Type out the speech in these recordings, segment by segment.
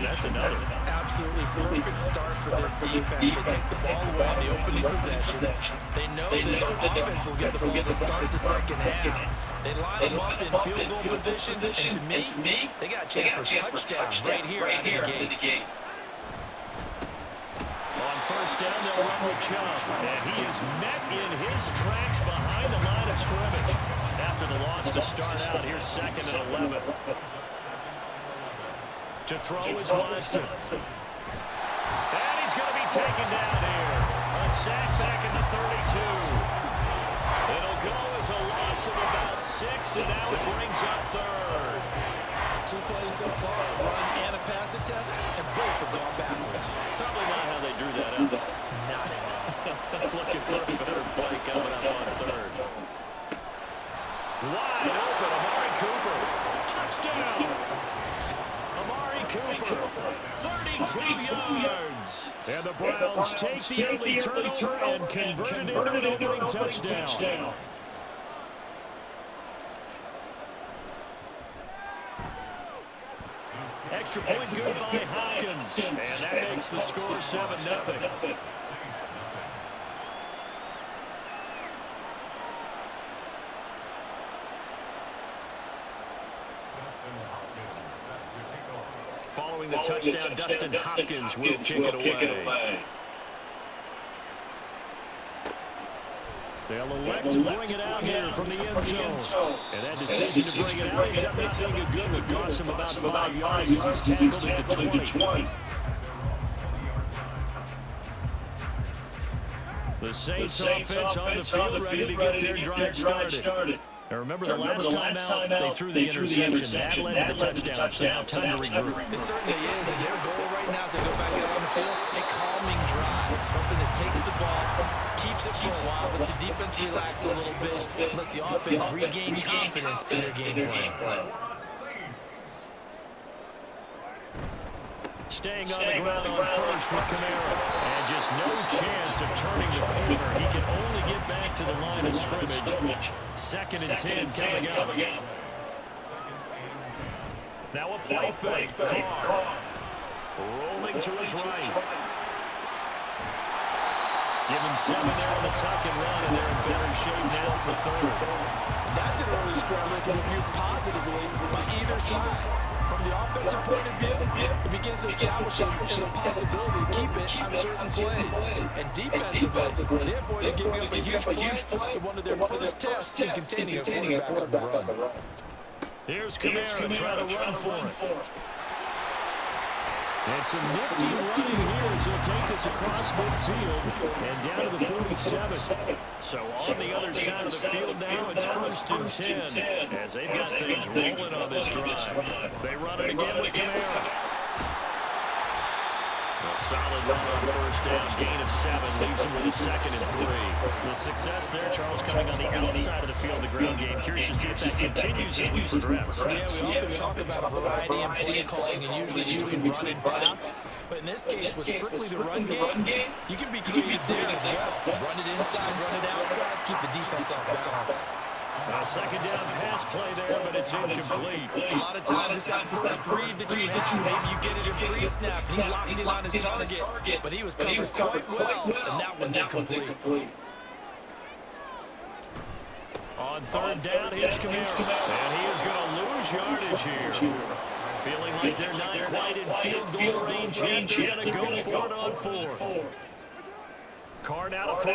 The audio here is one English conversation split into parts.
That's another. Absolutely perfect start for this defense. They take the ball away on the opening possession. They know that the offense will get the ball to start the second half. They line them up in field goal position, and to me, they got a chance for a touchdown right here out of the gate. On first down, they'll run with Chubb, and he is met in his tracks behind the line of scrimmage. After the loss to start out, here's 2nd and 11. To throw is Watson. And he's going to be taken down here. A sack back in the 32. It'll go as a loss of about 6, and now it brings up 3rd. 2 plays so far, a run and a pass attempt, and both have gone backwards. Probably not how they drew that up. Not at all. Looking for a better play coming up on 3rd. Wide open, Amari Cooper. Touchdown! Amari Cooper, 32 yards. And the Browns take the early turnover and convert it into an opening touchdown. Extra point good by Hopkins. And that makes the score 7-0. Following the touchdown, Dustin Hopkins will kick it away. They'll elect to bring it out here from the end zone. And that decision to bring it out ends up not being a good one. Cost him about 5 yards as he's tackled at the 20. The Saints offense on the field ready to get their drive started. Now remember the last time out, they threw the interception. That led to the touchdown, so now time to regroup. It certainly is, and their goal right now as they go back out on the field, a calming drive, something that takes the ball, keeps it for a while, lets the defense relax a little bit, lets the offense regain confidence in their game plan. Staying on the ground on first with Kamara. And just no chance of turning the corner. He can only get back to the line of scrimmage. 2nd and 10 coming up. Now a play fake. Carr rolling to his right. Give him 7 there on the tuck and run, and they're in better shape now for 3rd. That's an early scramble that can be viewed positively by either side. From the offensive point of view, it begins to establish as a possibility to keep it on certain plays. And defensively, they avoided giving up a huge play in one of their first tests in containing a quarterback on the run. Here's Kamara trying to run for it. And some nifty running here as he'll take this across midfield and down to the 47. So on the other side of the field now, it's 1st and 10 as they've got things rolling on this drive. They run it again with Kamara. A solid run on 1st down, gain of 7, leaves him with a 2nd and 3. The success there, Charles, coming on the outside of the field, the ground game. Curious to see if that continues as we progress. Yeah, we often talk about variety in play calling and usually between run and pass. But in this case, with strictly the run game, you can be creative there as well. Run it inside, run it outside, keep the defense off balance. A 2nd down pass play there, but it's incomplete. A lot of times it's that first read that you have. Maybe you get it in pre-snap. He locked in on his target, but he was covered quite well, and that one's incomplete. On 3rd down, here's Kamara, and he is going to lose yardage here. Feeling like they're not quite in field goal range yet. They're going to go for it on 4th. Carr now to throw.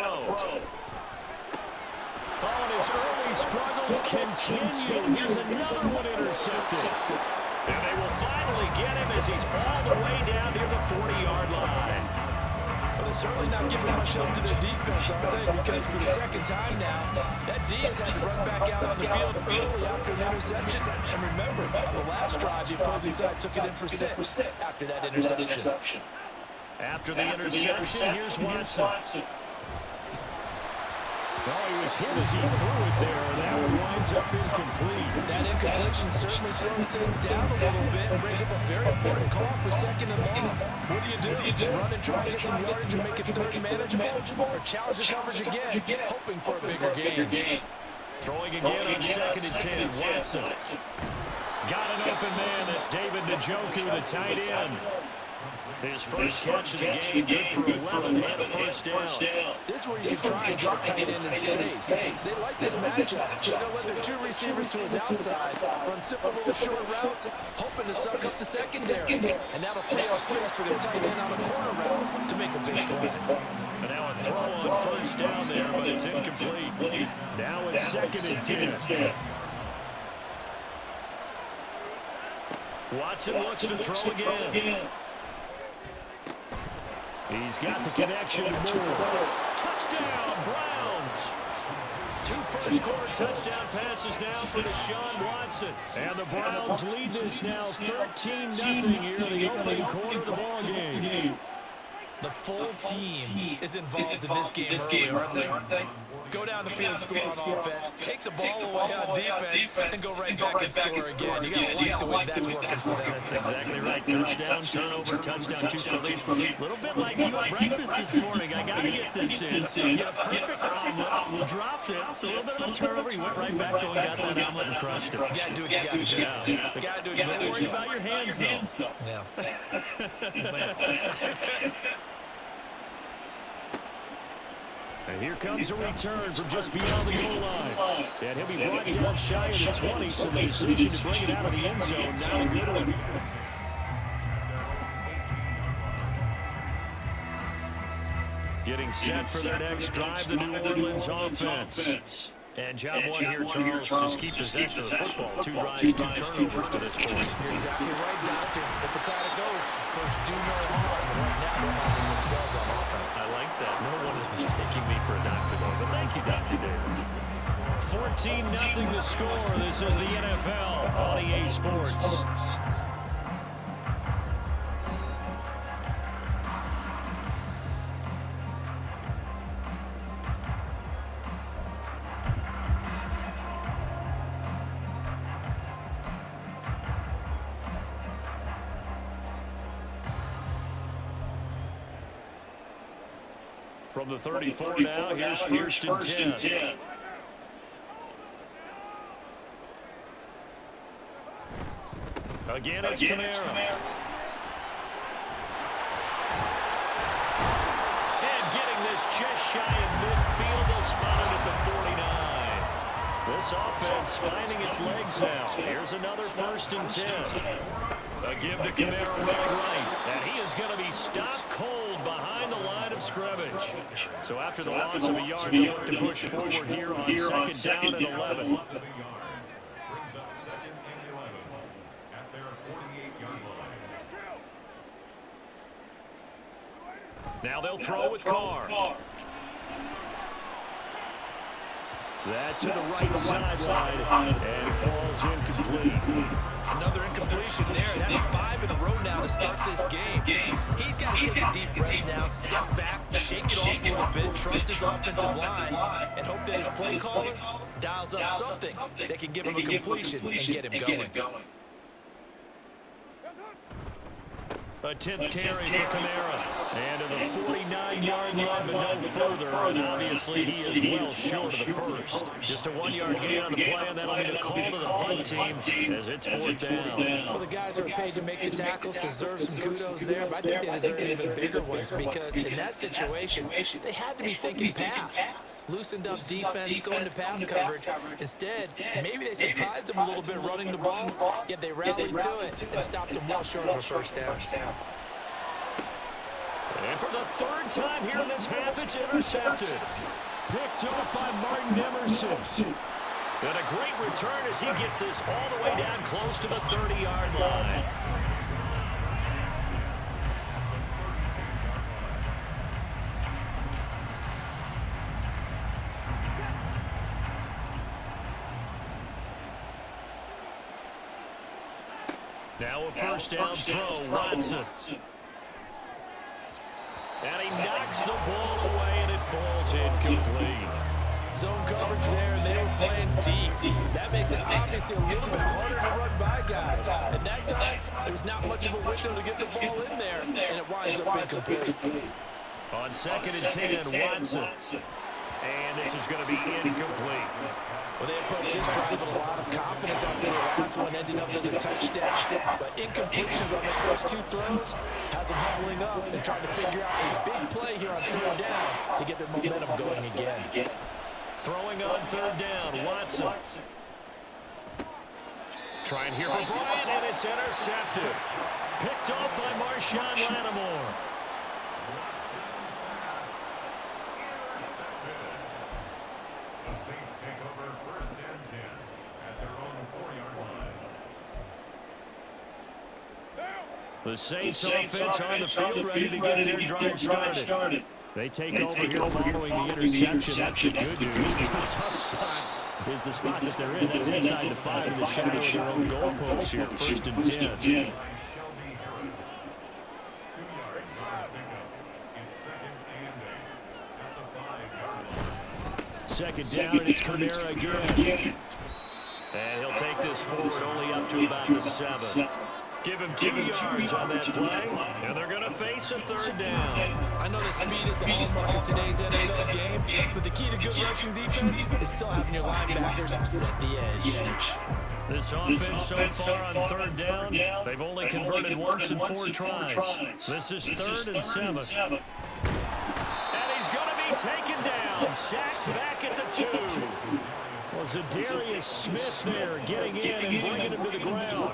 Oh, and his early struggles continue. Here's another one intercepted. And they will finally get him as he's all the way down near the 40-yard line. But they're certainly not giving much help to their defense, are they? Because for the 2nd time now, that D has had to run back out on the field early after an interception. And remember, on the last drive, the opposing side took it in for 6 after that interception. After the interception, here's Watson. Oh, he was hit as he threw it there, and that one winds up incomplete. That incompletion certainly slows things down a little bit and brings up a very important call for 2nd and long. What do? Run and try and get some yardage and make it 30 manageable, or challenge the coverage again, hoping for a bigger gain. Throwing again on 2nd and 10, Watson. Got an open man. That's David Njoku, the tight end. His first catch of the game, good for 11 and a first down. This is where you can try and get a tight end in space. They like this matchup. So they'll let their two receivers to his outside, run simple little short routes, hoping to suck up the secondary. And that'll free up space for their tight end on a corner route to make a big play. And now a throw on first down there, but it's incomplete. Now it's second and 10. Watson looks to throw again. He's got the connection to Moore. Touchdown, Browns. Two first-quarter touchdown passes now for Deshaun Watson. And the Browns lead this now 13-0 here in the opening quarter of the ballgame. The full team is involved in this game early, aren't they? Go down the field, score on offense, take the ball away on defense, and go right back and score again. You got to like the way that's working for them. That's exactly right. Touchdown, turnover, touchdown, two for lead. A little bit like you at breakfast this morning. I got to get this in. You had a perfect omelet, dropped it. It's a little bit of a turnover. You went right back to and got that omelet and crushed it. You got to do what you got to do. You got to do what you got to do. Don't worry about your hands, though. Yeah. And here comes a return from just beyond the goal line. And he'll be brought down shy of the 20, so the decision to bring it out of the end zone, not a good one. Getting set for their next drive, the New Orleans offense. And job one here, Charles, just keep possession of the football. 2 drives, 2 turnovers to this point. You're exactly right, Doctor. Hippocratic oath. First, do no harm. But right now, they're harming themselves on offense. I like that. No one is mistaking me for a doctor, though. But thank you, Dr. Davis. 14-0 the score. This is the NFL on EA Sports. From the 34 now, here's first and 10. Again, it's Kamara. And getting this just shy of midfield, they'll spot it at the 49. This offense finding its legs now. Here's another first and 10. A give to Kamara running right. And he is going to be stopped cold behind the line of scrimmage. So after the loss of a yard, they look to push forward here on second down and 11. Now they'll throw with Carr. That's to the right sideline, and it falls incomplete. Another incompletion there. That's 5 in a row now to start this game. He's got to take a deep breath now, step back, shake it off a little bit, trust his offensive line, and hope that his play caller dials up something that can give him a completion and get him going. A 10th carry for Kamara. And to the 49-yard line, but no further. And obviously, he is well short of the first. Just a 1-yard gain on the play, and that'll be the call to the punt team as it's 4th down. Well, the guys who are paid to make the tackles deserve some kudos there, but I think they deserve even bigger ones because in that situation, they had to be thinking pass. Loosened up defense, going to pass coverage. Instead, maybe they surprised them a little bit running the ball, yet they rallied to it and stopped them well short of a first down. And for the 3rd time here in this half, it's intercepted. Picked up by Martin Emerson. And a great return as he gets this all the way down close to the 30-yard line. Now a first down throw, Watson. And he knocks the ball away, and it falls incomplete. Zone coverage there, and they were playing deep. That makes it obviously a little bit harder to run by guys. At that time, there was not much of a window to get the ball in there, and it winds up incomplete. On second and 10, Watson. And this is going to be incomplete. Well, they approached this drive with a lot of confidence after the last one ending up as a touchdown. But incompletions on the first two throws has them humbling up and trying to figure out a big play here on third down to get their momentum going again. Throwing on third down, Watson. Trying here for Bryant, and it's intercepted. Picked off by Marshawn Lattimore. The Saints offense on the field ready to get their drive started. They take over here following the interception. That's the good news. The tough spot is the spot that they're in. That's inside the 5 in the shadow of their own goalpost here. First and 10. Second down, and it's Kamara again. And he'll take this forward only up to about the 7. Give him 2 yards on that play, and they're going to face a third down. I know that speed is the hallmark of today's NFL game, but the key to good rushing defense is still having your linebackers set the edge. This offense so far on third down, they've only converted once in 4 tries. This is 3rd and 7. And he's going to be taken down, sacked back at the 2. Well, Zadarius Smith there getting in and bringing him to the ground.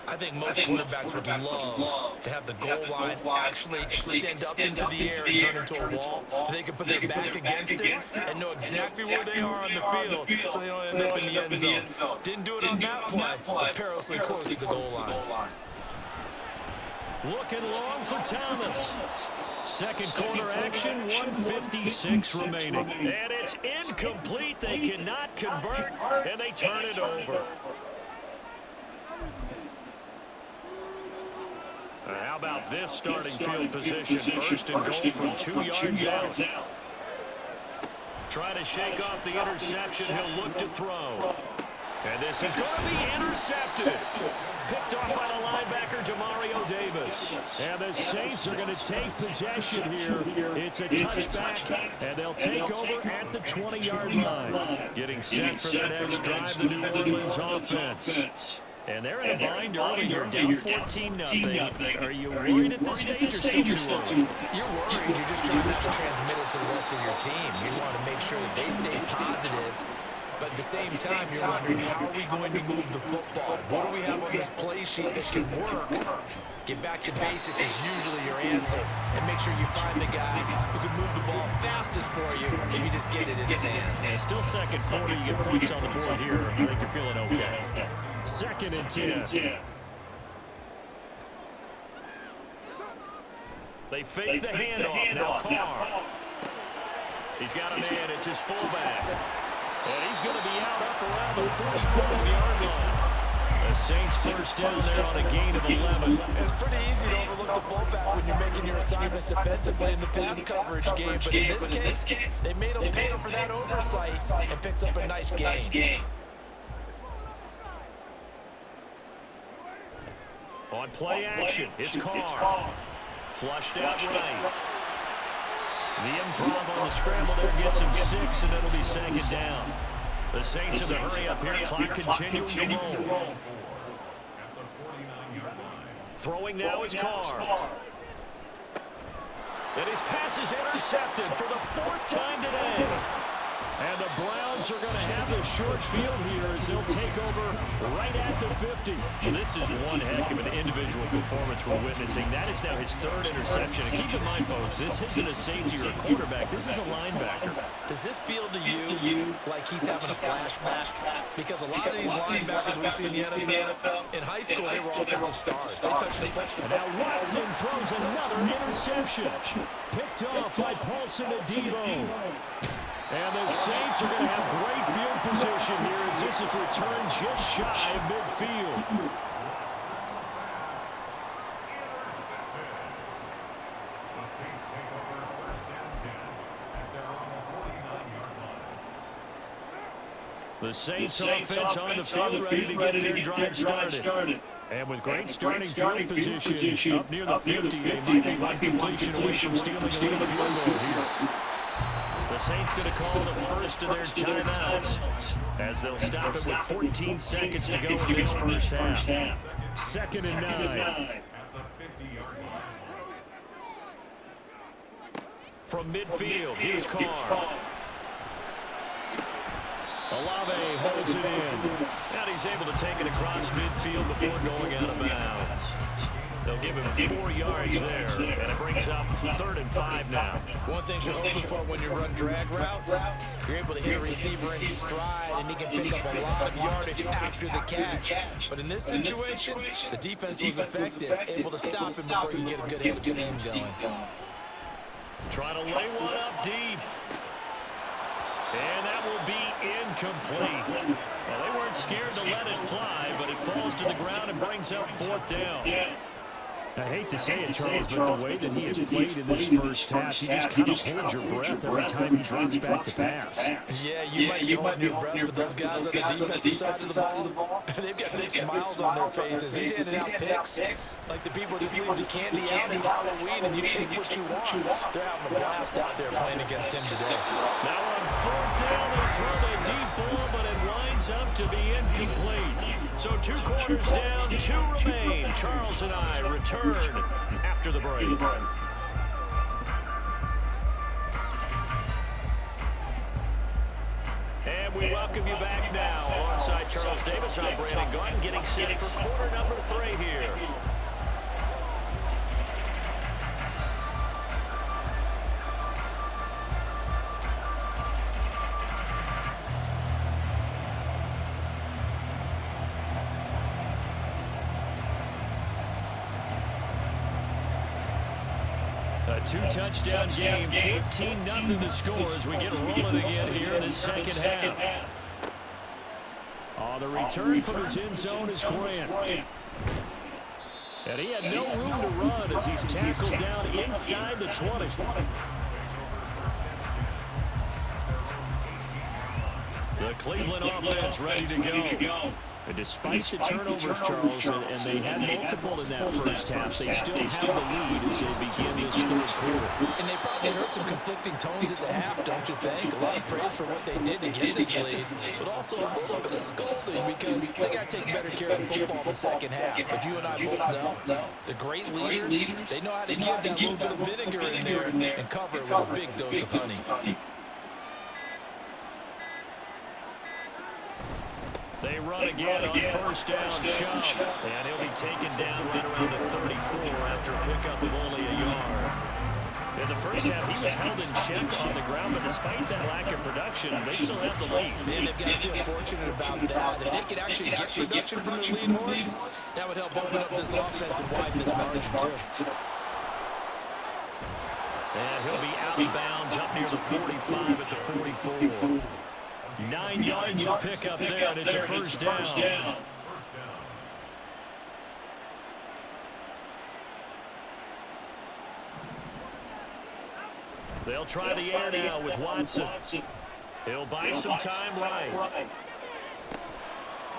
I think most quarterbacks would love to have the goal line actually extend up into the air and turn into a wall. They can put their back against it and know exactly where they are on the field so they don't end up in the end zone. Didn't do it on that play, but perilously close to the goal line. Looking long for Thomas. Second quarter action, 1:56 remaining. And it's incomplete. They cannot convert, and they turn it over. How about this starting field position? First and goal from 2 yards out. Trying to shake off the interception. He'll look to throw. And this is going to be intercepted. Picked off by the linebacker, Demario Davis. And the Saints are going to take possession here. It's a touchback, and they'll take over at the 20-yard line. Getting set for their next drive, the New Orleans offense. And they're in a bind early. You're down 14-0. Are you worried at this stage or still too early? You're worried. You're just trying not to transmit it to the rest of your team. You want to make sure that they stay positive. But at the same time, you're wondering, how are we going to move the football? What do we have on this play sheet that can work? Get back to basics is usually your answer. And make sure you find the guy who can move the ball fastest for you if you just get it in his hands. And still second quarter, you get points on the board here. I think you're feeling okay. Second and 10. They fake the handoff. Now Carr. He's got a man. It's his fullback. And he's going to be out up around the 45-yard line. The Saints first down there on a gain of 11. It's pretty easy to overlook the fullback when you're making your assignments defensively in the pass coverage game. But in this case, they made him pay for that oversight and picks up a nice gain. On play action, it's Carr. Flushed out right. The improv on the scramble there gets him 6, and it'll be second down. The Saints in the hurry up here, clock continuing to roll. Throwing now is Carr. And his pass is intercepted for the 4th time today. And the Browns are going to have the short field here as they'll take over right at the 50. So this is one heck of an individual performance we're witnessing. That is now his 3rd interception. And keep in mind, folks, this isn't a safety or a quarterback. This is a linebacker. Does this feel to you like he's having a flashback? Because a lot of these linebackers we see in the NFL, in high school, they were offensive stars. They touched the football. And now Watson throws another interception. Picked off by Paulson Adebo. And the Saints are going to have great field position here as this is returned just shy of midfield. The Saints offense on the field ready to get their drive started. And with great starting field position up near the 50, they might be one completion away from stealing a field goal here. The Saints going to call the first of their timeouts as they'll stop it with 14 seconds to go in this first half. 2nd and 9. From midfield, here's Carr. Olave holds it in. And he's able to take it across midfield before going out of bounds. They'll give him 4 yards there, and it brings up 3rd and 5 now. One thing you're hoping for when you run drag routes, you're able to hit a receiver in stride, and he can pick up a lot of yardage after the catch. But in this situation, the defense was effective, able to stop him before you get a good head of steam going. Trying to lay one up deep. And that will be incomplete. Well, they weren't scared to let it fly, but it falls to the ground and brings up 4th down. I hate to say it, Charles, but the way that he has played in this first half, you just kind of hold your breath every time he drops back to pass. Yeah, you might be holding your breath, but those guys on the defensive side of the ball, they've got big smiles on their faces. He's handing out picks like the people just leave the candy out at Halloween, and you take what you want. They're having a blast out there playing against him today. Now on 4th down, they throw the deep ball, but it winds up to be incomplete. So 2 quarters down, 2 remain. Charles and I return after the break. And we welcome you back now. Alongside Charles Davis, I'm Brandon Gordon, getting set for quarter number 3 here. A 2-touchdown game, 14-0 the score as we get rolling again here in the second half. Oh, the return from his end zone is Grant. And he had no room to run as he's tackled down inside the 20. The Cleveland offense ready to go. And despite the turnovers, Charles, and they had multiple in that first half, they still have the lead as they begin this 3rd quarter. And they probably heard some conflicting tones at the half, don't you think? A lot of praise for what they did to get this lead, but also a little bit of scolding because they got to take better care of football in the second half. But you and I both know the great leaders, they know how to give that little bit of vinegar in there and cover it with a big dose of honey. They run again on 1st down, Chubb. And he'll be taken down right around the 34 after a pickup of only a yard. In the first half, he was held in check on the ground, but despite that lack of production, they still have the lead. And they've got to feel fortunate about that. If they could actually get production from their lead horse, that would help open up this offense and widen this margin, too. And he'll be out of bounds up near the 45 at the 44. 9 yards to pick up there, and it's a first down. They'll try the air now with Watson. He'll buy some time right.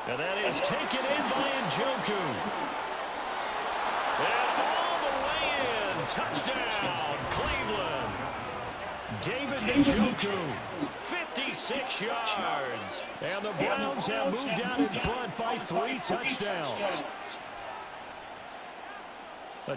And that is taken in by Njoku. And all the way in. Touchdown, Cleveland. David Njoku, 56 yards. And the Browns have moved out in front by 3 touchdowns.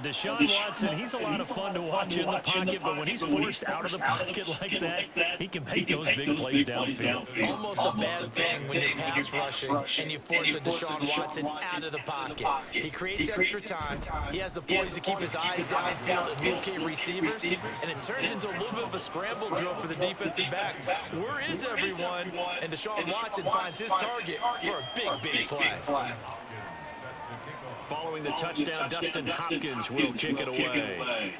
Deshaun Watson, he's a lot of fun to watch in the pocket, but when he's forced out of the pocket like that, he can make those big plays downfield. Almost a bad thing when you're pass rushing and you force a Deshaun Watson out of the pocket. He creates extra time. He has the poise to keep his eyes downfield and locate receivers, and it turns into a little bit of a scramble drill for the defensive back. Where is everyone? And Deshaun Watson finds his target for a big play. Following the touchdown, Dustin Hopkins will kick it away.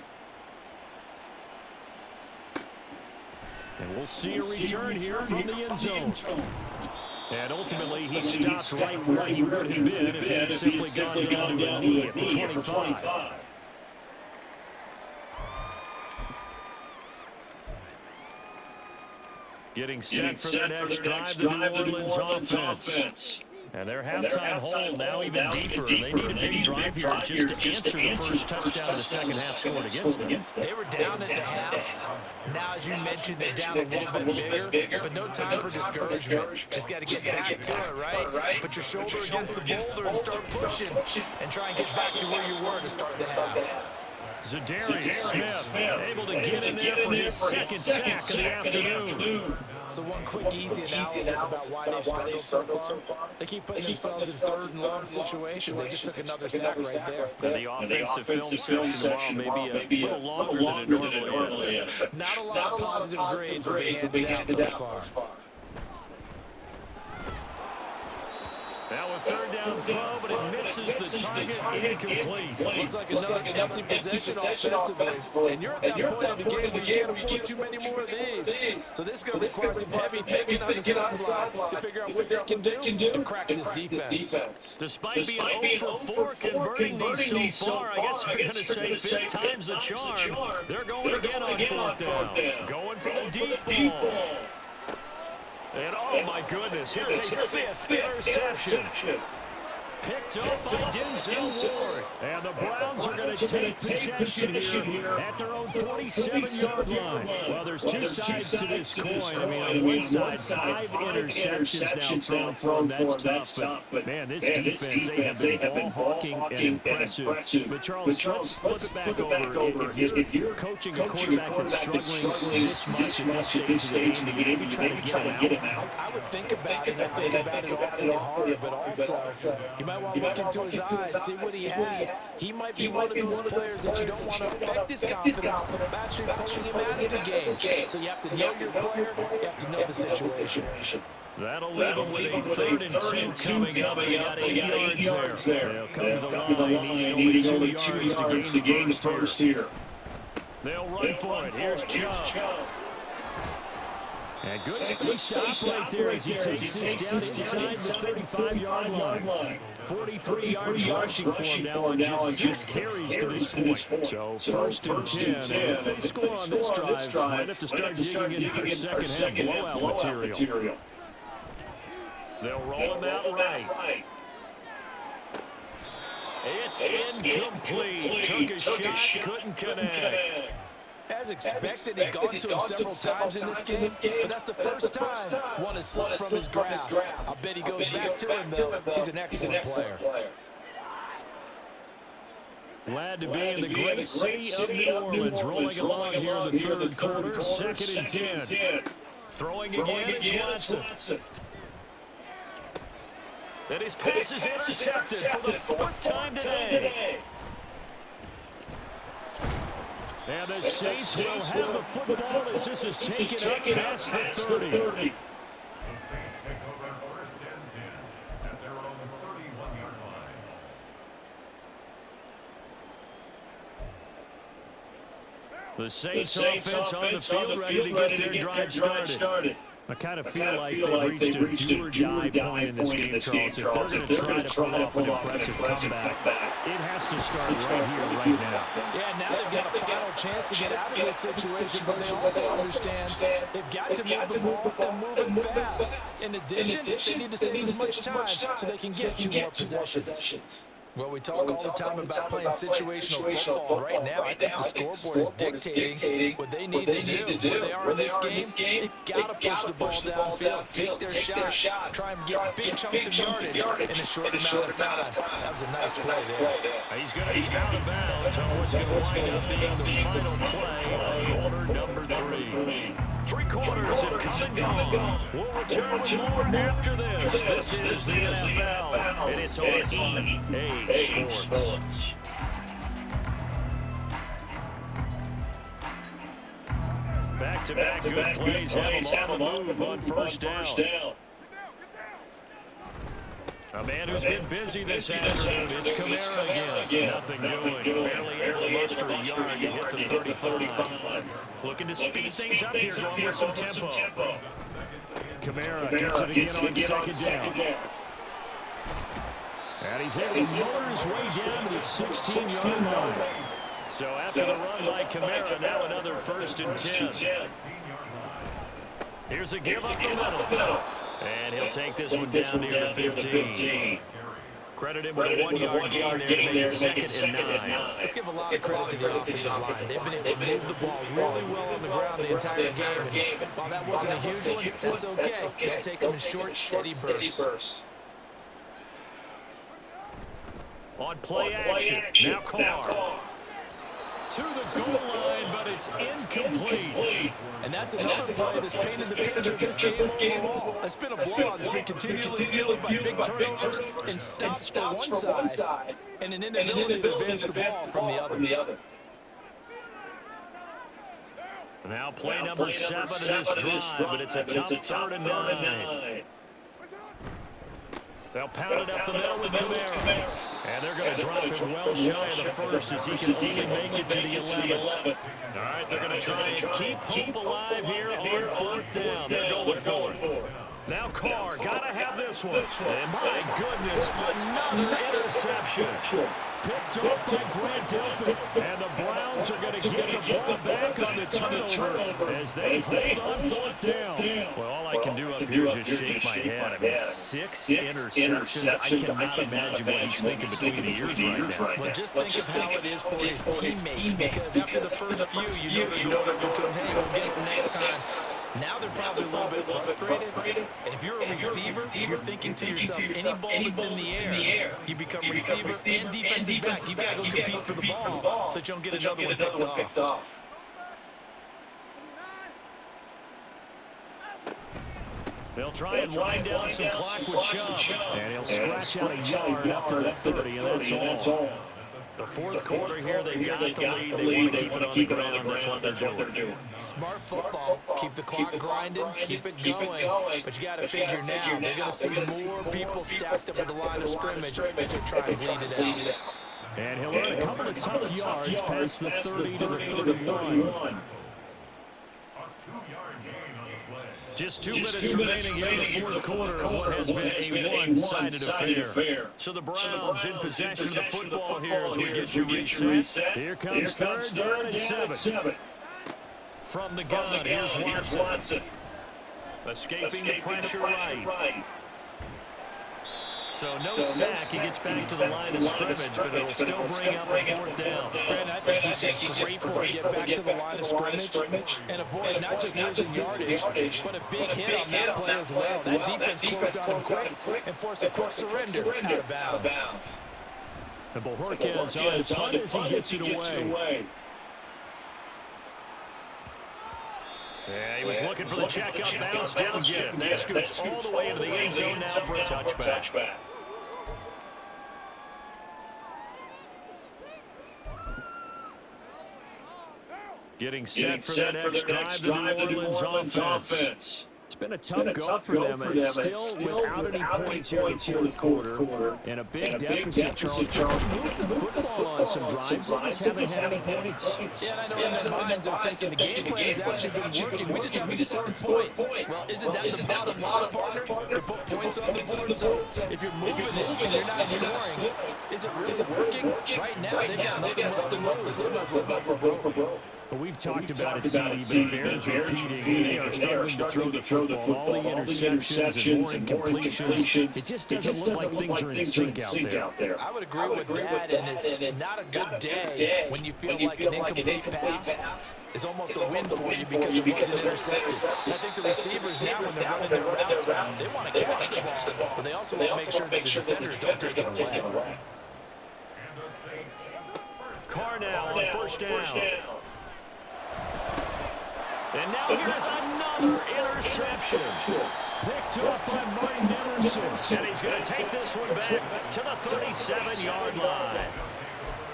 And we'll see a return here from the end zone. And ultimately, he stopped right where he would have been if he had simply gone down to a knee at the 25. Getting set for the next drive, the New Orleans offense. And their halftime hole now even deeper. They need a big drive here just to answer the first touchdown in the second half scored against them. They were down at the half. Now, as you mentioned, they're down a little bit bigger, but no time for discouragement. Just got to get back to it, right? Put your shoulder against the boulder and start pushing and try and get back to where you were to start the half. Zadarius Smith able to get in there for his second sack of the afternoon. So one quick, easy analysis about why they've struggled so far. They keep putting themselves in third and long situations. They just took another sack right there. And the offensive film session tomorrow may be a little longer than it normally is. Not a lot of positive grades will be handed out thus far. Now a third down throw, but it misses the target, incomplete. Looks like another empty possession offensively. And you're at that point in the game where you can't afford too many more of these. So this is going to require some heavy thinking on the sideline to figure out what they can do to crack this defense. Despite being 0 for 4 converting these so far, I guess you're going to say 5th time's the charm. They're going again on 4th down. Going for the deep ball. And oh my goodness, here's a 5th interception. Picked up by Denzel Ward. And the Browns are going to take possession here at their own 47-yard line. Well, there's two sides to this coin. I mean, on one side, 5 interceptions now thrown for them. That's tough. But man, this defense, they have been ball-hawking and impressive. But Charles, let's flip it back over. If you're coaching a quarterback that's struggling this much in this stage of the game, do you maybe try to get him out? I would think about it. I think about it awfully hard, but also you might want to look into his eyes, see what he has. He might be one of those players that you don't want to affect his confidence by actually pulling him out of the game. So you have to know your player, you have to know the situation. That'll leave them with a 3rd and 2 coming up. They got 8 yards there. They'll come to the line, needing only 2 yards to gain the first here. They'll run for it. Here's Chubb. And good space to operate there as he takes this down inside the 35-yard line. 43 yards rushing for him now on just 6 carries to this point. So 1st and 10. If they score on this drive, might have to start digging into their second-half blowout material. They'll roll him out right. It's incomplete. Took a shot, couldn't connect. As expected, he's gone to him several times in this game, but that's the first time one has slipped from his grasp. I'll bet he goes back to him, though. He's an excellent player. Glad to be in the great city of New Orleans, rolling along here in the 3rd quarter, 2nd and 10. Throwing again is Watson. And his pass is intercepted for the 4th time today. And the Saints will have the football as this is taken up past the 30. The Saints take over 1st and 10 at their own 31-yard line. The Saints offense on the field ready to get their drive started. I kind of feel like they've reached a do-or-die point in this game, Charles. If they're going to try to pull off an impressive comeback, it has to start right here, right now. Yeah, now they've got a final chance to get out of this situation, but they also understand they've got to move the ball and move it fast. In addition, they need to save as much time so they can get 2 more possessions. Well, we talk all the time about playing situational football. Right now, I think the scoreboard is dictating what they need to do. Where they are in this game, they've got to push the ball downfield, take their shot, try and get big chunks of yardage in a short amount of time. That was a nice play there. He's going to be out of bounds on what's going to wind up being the final play of quarter number 3. 3 quarters have come and gone. We'll return with more after this. This is the NFL, and it's on EA Sports. Back-to-back good plays have them on the move on 1st down. A man who's been busy this afternoon. It's Kamara again. Nothing doing. Barely able to muster a yard to hit the 35. Looking to speed things up here, going with some tempo. Kamara gets it again on 2nd down. And he's able to motor his way down to the 16-yard line. So after the run by Kamara, now another 1st and 10. Here's a give up the middle. And he'll take this one down near the 15. Credit him with a 1-yard gain there to make it 2nd and 9. Let's give a lot of credit to the offensive line. They've been able to move the ball really well on the ground the entire game. And while that wasn't a huge one, that's okay. They'll take them in short, steady bursts. On play action, now Carr. To the goal line, but it's incomplete. And that's another play that's painted the picture of this game overall. It's been a blowout that's been continually fueled by big turnovers and stops from one side and an inability to advance the ball from the other. Now play number 7 of this drive, but it's a tough 3rd and 9. They'll pound it up the middle with Kamara. And they're going to drop him well shy of the first as he can only make it to the 11. All right, they're going to try and keep hope alive here on 4th down. They're going for it. Now Carr, got to have this one. And my goodness, another interception. Picked up by Grant Delpit. And the Browns are going to get the ball back on the turnover as they hold on 4th down. Well, all I can do up here is just shake my head. I mean, 6 interceptions. I cannot imagine what he's thinking between the ears right now. Well, just think of how it is for his teammates, because after the first few, you know they're going to tell him, hey, we'll get it next time. Now they're probably a little bit frustrated. And if you're a receiver, you're thinking to yourself, any ball that's in the air, you become receiver and defensive back. You've got to go compete for the ball so that you don't get another one picked off. They'll try and wind down some clock with Chubb. And he'll scratch out a yard up to the 30, and that's all. The 4th quarter here, they've got the lead. They want to keep it on the ground. That's what they're doing. Smart football. Keep the clock grinding. Keep it going. But you got to figure now, they're going to see more people stacked up at the line of scrimmage if they try and bleed it out. And he'll earn a couple of tough yards past the 30 to the 31. Just 2 minutes remaining here in the 4th quarter of what has been a one-sided affair. So the Browns in possession of the football here as we get you reset. Here comes 3rd down and 7. From the gun, here's Watson. Escaping the pressure right. So no sack. He gets back to the line of scrimmage, but it'll still bring up a 4th down. And I think he's just grateful to get back to the line of scrimmage and avoid not just losing yardage, but a big hit on that play as well. That defense closed on him quick and forced a quick surrender out of bounds. And Bojorquez on the punt as he gets it away. Yeah, he was looking for the check-up bounce, didn't get it. That scoots all the way into the end zone now for a touchback. Getting set for the next drive, the New Orleans offense. It's been a tough go for them, and it's still without any points here in the 4th quarter. And a big deficit, Charles. Move the football on some drives. They just haven't had any points. Yeah, and I know in their minds are thinking the game plan has actually been working. We just haven't scored points. Well, isn't that the bottom line, partner? To put points on the board. So if you're moving it and you're not scoring, is it really working? Right now, they've got nothing left to lose. They might as well go for broke. Well, we've talked about it, CD, but it bears repeating. They are struggling to throw the football. All the interceptions and more incompletions. It just doesn't look like things are in sync out there. I would agree with that, and it's not a good day when you feel like an incomplete pass is almost a win for you because it wasn't intercepted. I think the receivers now, when they're running their routes, they want to catch the ball, but they also want to make sure that the defenders don't take it away. Carr now on 1st down. And now here's another interception. Picked up by Martin Emerson. And he's going to take this one back to the 37-yard line.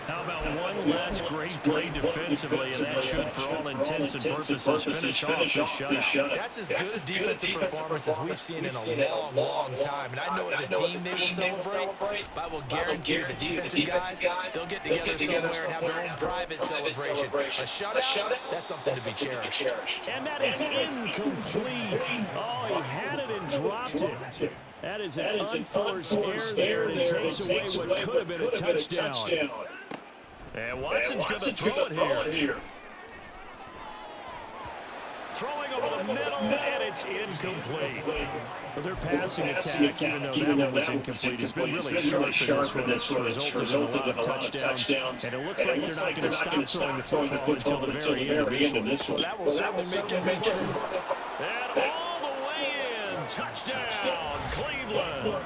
How about one last great play defensively, and that should, for all intents and purposes, finish off this shutout. That's as good a defensive performance as we've seen in a long, long time. And I know as a team they will celebrate, but I will guarantee you the defensive guys, they'll get together somewhere and have their own private celebration. A shutout, that's something to be cherished. And that is incomplete. Oh, he had it and dropped it. That is an unforced error there, and it takes away what could have been a touchdown. And Watson's going to throw it here. throwing over the middle, and it's incomplete. Well, their passing attack, even though that one was incomplete, has been really sharp in this one. It's resulted in a lot of touchdowns. And it looks like they're not going to stop throwing the football until the very end of this one. That will certainly make it important. And all the way in. Touchdown, Cleveland.